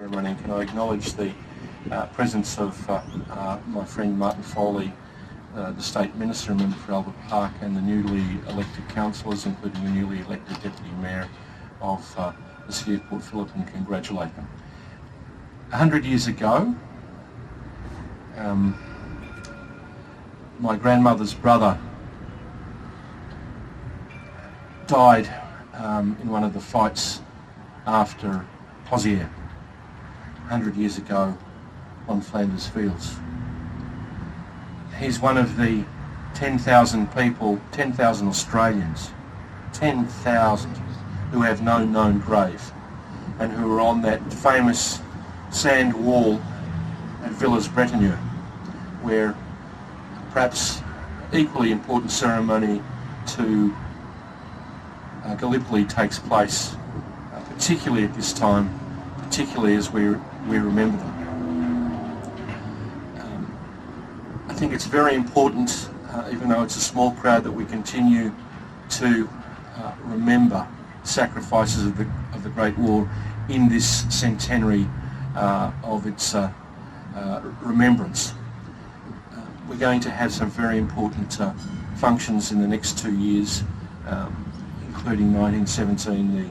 ceremony. Can I acknowledge the presence of my friend Martin Foley, the State Minister and Member for Albert Park, and the newly elected councillors, including the newly elected Deputy Mayor of the City of Port Phillip, and congratulate them. 100 years ago, my grandmother's brother died in one of the fights after Pozières, 100 years ago on Flanders Fields. He's one of the 10,000 people, 10,000 Australians, 10,000 who have no known grave and who are on that famous sand wall at Villers-Bretonneux, where perhaps equally important ceremony to Gallipoli takes place, particularly at this time, particularly as we remember them. I think it's very important, even though it's a small crowd, that we continue to remember sacrifices of the Great War in this centenary of its remembrance. We're going to have some very important functions in the next 2 years, including 1917, the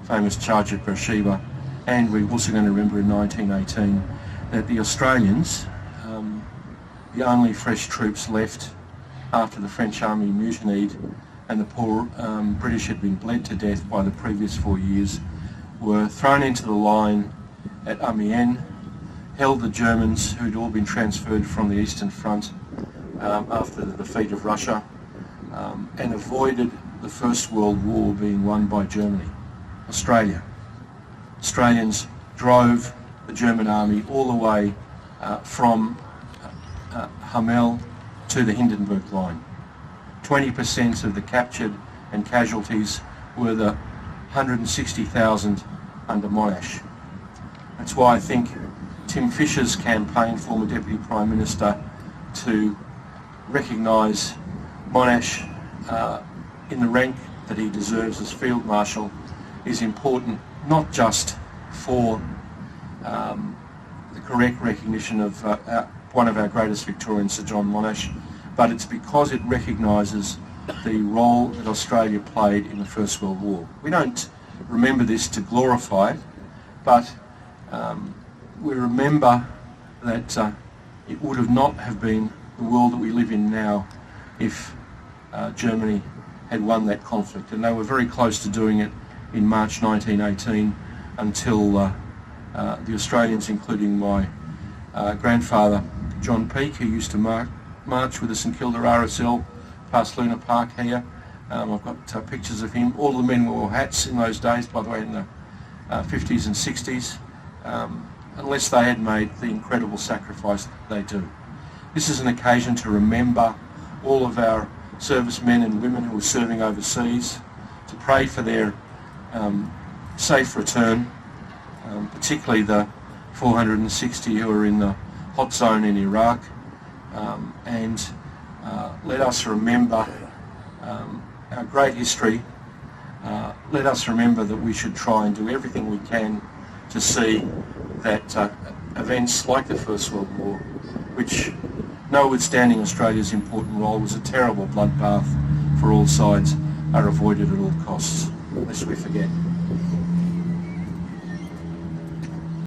famous charge at Beersheba, and we're also going to remember in 1918 that the Australians, the only fresh troops left after the French army mutinied and the poor British had been bled to death by the previous 4 years, were thrown into the line at Amiens, held the Germans, who'd all been transferred from the Eastern Front after the defeat of Russia, and avoided the First World War being won by Germany. Australians drove the German army all the way from Hamel to the Hindenburg line. 20% of the captured and casualties were the 160,000 under Monash. That's why I think Tim Fischer's campaign, former Deputy Prime Minister, to recognise Monash in the rank that he deserves as Field Marshal is important, not just for the correct recognition of one of our greatest Victorians, Sir John Monash, but it's because it recognises the role that Australia played in the First World War. We don't remember this to glorify it, but we remember that it would not have been the world that we live in now if Germany had won that conflict. And they were very close to doing it in March 1918 until the Australians, including my grandfather John Peake, who used to march with us in Kilda RSL past Luna Park here. I've got pictures of him. All the men wore hats in those days, by the way, in the 50s and 60s, unless they had made the incredible sacrifice that they do. This is an occasion to remember all of our servicemen and women who are serving overseas, to pray for their safe return, particularly the 460 who are in the hot zone in Iraq, and let us remember our great history. Let us remember that we should try and do everything we can to see that events like the First World War, which, notwithstanding Australia's important role, was a terrible bloodbath for all sides, are avoided at all costs, lest we forget.